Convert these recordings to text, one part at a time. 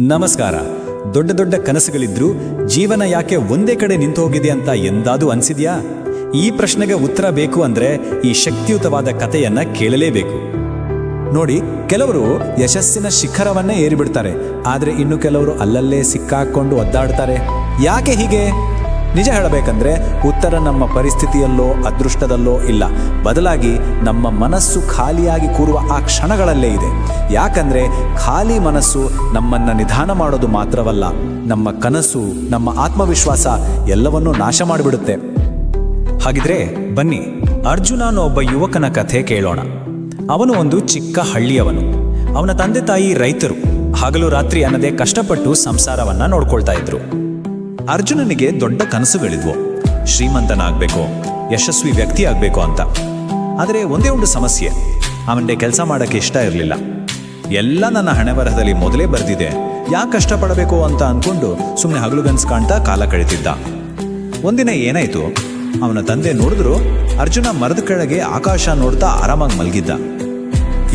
ನಮಸ್ಕಾರ. ದೊಡ್ಡ ದೊಡ್ಡ ಕನಸುಗಳಿದ್ರೂ ಜೀವನ ಯಾಕೆ ಒಂದೇ ಕಡೆ ನಿಂತು ಹೋಗಿದೆ ಅಂತ ಎಂದಾದರೂ ಅನಿಸಿದ್ಯಾ? ಈ ಪ್ರಶ್ನೆಗೆ ಉತ್ತರ ಬೇಕು ಅಂದ್ರೆ ಈ ಶಕ್ತಿಯುತವಾದ ಕಥೆಯನ್ನ ಕೇಳಲೇಬೇಕು. ನೋಡಿ, ಕೆಲವರು ಯಶಸ್ಸಿನ ಶಿಖರವನ್ನೇ ಏರಿಬಿಡ್ತಾರೆ, ಆದರೆ ಇನ್ನು ಕೆಲವರು ಅಲ್ಲಲ್ಲೇ ಸಿಕ್ಕಾಕೊಂಡು ಒದ್ದಾಡ್ತಾರೆ. ಯಾಕೆ ಹೀಗೆ? ನಿಜ ಹೇಳಬೇಕಂದ್ರೆ ಉತ್ತರ ನಮ್ಮ ಪರಿಸ್ಥಿತಿಯಲ್ಲೋ ಅದೃಷ್ಟದಲ್ಲೋ ಇಲ್ಲ, ಬದಲಾಗಿ ನಮ್ಮ ಮನಸ್ಸು ಖಾಲಿಯಾಗಿ ಕೂರುವ ಆ ಕ್ಷಣಗಳಲ್ಲೇ ಇದೆ. ಯಾಕಂದ್ರೆ ಖಾಲಿ ಮನಸ್ಸು ನಮ್ಮನ್ನ ನಿಧಾನ ಮಾಡೋದು ಮಾತ್ರವಲ್ಲ, ನಮ್ಮ ಕನಸು, ನಮ್ಮ ಆತ್ಮವಿಶ್ವಾಸ ಎಲ್ಲವನ್ನೂ ನಾಶ ಮಾಡಿಬಿಡುತ್ತೆ. ಹಾಗಿದ್ರೆ ಬನ್ನಿ, ಅರ್ಜುನ ಅನ್ನೋ ಒಬ್ಬ ಯುವಕನ ಕಥೆ ಕೇಳೋಣ. ಅವನು ಒಂದು ಚಿಕ್ಕ ಹಳ್ಳಿಯವನು. ಅವನ ತಂದೆ ತಾಯಿ ರೈತರು. ಹಗಲು ರಾತ್ರಿ ಅನ್ನದೇ ಕಷ್ಟಪಟ್ಟು ಸಂಸಾರವನ್ನ ನೋಡ್ಕೊಳ್ತಾ ಇದ್ರು. ಅರ್ಜುನನಿಗೆ ದೊಡ್ಡ ಕನಸುಗಳಿದ್ವು. ಶ್ರೀಮಂತನಾಗಬೇಕು, ಯಶಸ್ವಿ ವ್ಯಕ್ತಿ ಆಗಬೇಕು ಅಂತ. ಆದರೆ ಒಂದೇ ಒಂದು ಸಮಸ್ಯೆ, ಅವನಿಗೆ ಕೆಲಸ ಮಾಡೋಕ್ಕೆ ಇಷ್ಟ ಇರಲಿಲ್ಲ. ಎಲ್ಲ ನನ್ನ ಹಣೆ ಬರಹದಲ್ಲಿ ಮೊದಲೇ ಬರೆದಿದೆ, ಯಾಕೆ ಕಷ್ಟಪಡಬೇಕು ಅಂತ ಅಂದ್ಕೊಂಡು ಸುಮ್ಮನೆ ಹಗಲುಗನ್ಸು ಕಾಣ್ತಾ ಕಾಲ ಕಳೀತಿದ್ದ. ಒಂದಿನ ಏನಾಯ್ತು, ಅವನ ತಂದೆ ನೋಡಿದ್ರು ಅರ್ಜುನ ಮರದ ಕೆಳಗೆ ಆಕಾಶ ನೋಡ್ತಾ ಆರಾಮಾಗಿ ಮಲಗಿದ್ದ.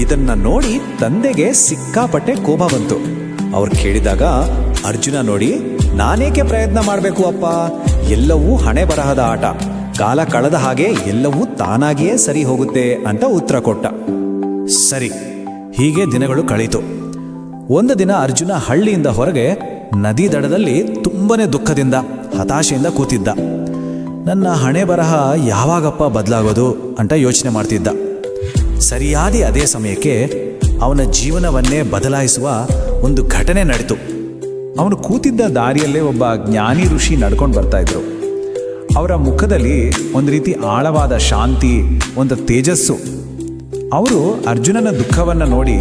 ಇದನ್ನ ನೋಡಿ ತಂದೆಗೆ ಸಿಕ್ಕಾಪಟ್ಟೆ ಕೋಪ ಬಂತು. ಅವ್ರು ಕೇಳಿದಾಗ, ಅರ್ಜುನ ನೋಡಿ, ನಾನೇಕೆ ಪ್ರಯತ್ನ ಮಾಡಬೇಕು ಅಪ್ಪ, ಎಲ್ಲವೂ ಹಣೆ ಬರಹದ ಆಟ, ಕಾಲ ಕಳೆದ ಹಾಗೆ ಎಲ್ಲವೂ ತಾನಾಗಿಯೇ ಸರಿ ಹೋಗುತ್ತೆ ಅಂತ ಉತ್ತರ ಕೊಟ್ಟ. ಸರಿ, ಹೀಗೆ ದಿನಗಳು ಕಳೀತು. ಒಂದು ದಿನ ಅರ್ಜುನ ಹಳ್ಳಿಯಿಂದ ಹೊರಗೆ ನದಿ ದಡದಲ್ಲಿ ತುಂಬನೇ ದುಃಖದಿಂದ, ಹತಾಶೆಯಿಂದ ಕೂತಿದ್ದ. ನನ್ನ ಹಣೆ ಬರಹ ಯಾವಾಗಪ್ಪ ಬದಲಾಗೋದು ಅಂತ ಯೋಚನೆ ಮಾಡ್ತಿದ್ದ. ಸರಿಯಾದ ಅದೇ ಸಮಯಕ್ಕೆ ಅವನ ಜೀವನವನ್ನೇ ಬದಲಾಯಿಸುವ ಒಂದು ಘಟನೆ ನಡೆಯಿತು. ಅವನು ಕೂತಿದ್ದ ದಾರಿಯಲ್ಲೇ ಒಬ್ಬ ಜ್ಞಾನಿ ಋಷಿ ನಡ್ಕೊಂಡು ಬರ್ತಾ ಇದ್ರು. ಅವರ ಮುಖದಲ್ಲಿ ಒಂದು ರೀತಿ ಆಳವಾದ ಶಾಂತಿ, ಒಂದು ತೇಜಸ್ಸು. ಅವರು ಅರ್ಜುನನ ದುಃಖವನ್ನು ನೋಡಿ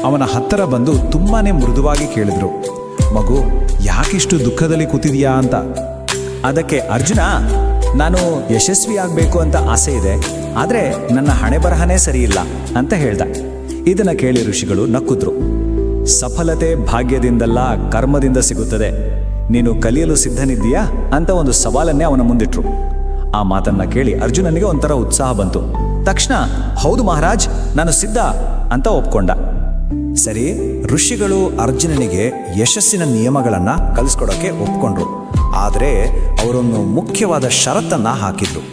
ಅವನ ಹತ್ತಿರ ಬಂದು ತುಂಬಾನೇ ಮೃದುವಾಗಿ ಕೇಳಿದ್ರು, ಮಗು, ಯಾಕಿಷ್ಟು ದುಃಖದಲ್ಲಿ ಕೂತಿದ್ಯಾ ಅಂತ. ಅದಕ್ಕೆ ಅರ್ಜುನ, ನಾನು ಯಶಸ್ವಿ ಆಗಬೇಕು ಅಂತ ಆಸೆ ಇದೆ, ಆದರೆ ನನ್ನ ಹಣೆ ಬರಹನೇ ಸರಿ ಇಲ್ಲ ಅಂತ ಹೇಳ್ದ. ಇದನ್ನ ಕೇಳಿ ಋಷಿಗಳು ನಕ್ಕಿದ್ರು. ಸಫಲತೆ ಭಾಗ್ಯದಿಂದಲ್ಲ, ಕರ್ಮದಿಂದ ಸಿಗುತ್ತದೆ. ನೀನು ಕಲಿಯಲು ಸಿದ್ಧನಿದ್ದೀಯಾ ಅಂತ ಒಂದು ಸವಾಲನ್ನೇ ಅವನ ಮುಂದಿಟ್ರು. ಆ ಮಾತನ್ನ ಕೇಳಿ ಅರ್ಜುನನಿಗೆ ಒಂಥರ ಉತ್ಸಾಹ ಬಂತು. ತಕ್ಷಣ, ಹೌದು ಮಹಾರಾಜ್, ನಾನು ಸಿದ್ಧ ಅಂತ ಒಪ್ಕೊಂಡ. ಸರಿ, ಋಷಿಗಳು ಅರ್ಜುನನಿಗೆ ಯಶಸ್ಸಿನ ನಿಯಮಗಳನ್ನ ಕಲಿಸ್ಕೊಡೋಕೆ ಒಪ್ಕೊಂಡ್ರು. ಆದರೆ ಅವರೊಂದು ಮುಖ್ಯವಾದ ಷರತ್ತನ್ನ ಹಾಕಿದ್ರು.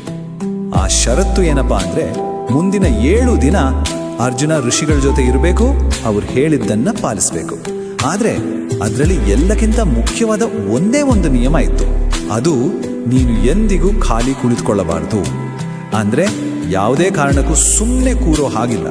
ಆ ಷರತ್ತು ಏನಪ್ಪಾ ಅಂದ್ರೆ, ಮುಂದಿನ 7 ದಿನ ಅರ್ಜುನ ಋಷಿಗಳ ಜೊತೆ ಇರಬೇಕು, ಅವ್ರು ಹೇಳಿದ್ದನ್ನ ಪಾಲಿಸಬೇಕು. ಆದರೆ ಅದರಲ್ಲಿ ಎಲ್ಲಕ್ಕಿಂತ ಮುಖ್ಯವಾದ ಒಂದೇ ಒಂದು ನಿಯಮ ಇತ್ತು. ಅದು, ನೀನು ಎಂದಿಗೂ ಖಾಲಿ ಕುಳಿತುಕೊಳ್ಳಬಾರದು. ಅಂದ್ರೆ ಯಾವುದೇ ಕಾರಣಕ್ಕೂ ಸುಮ್ಮನೆ ಕೂರೋ ಹಾಗಿಲ್ಲ.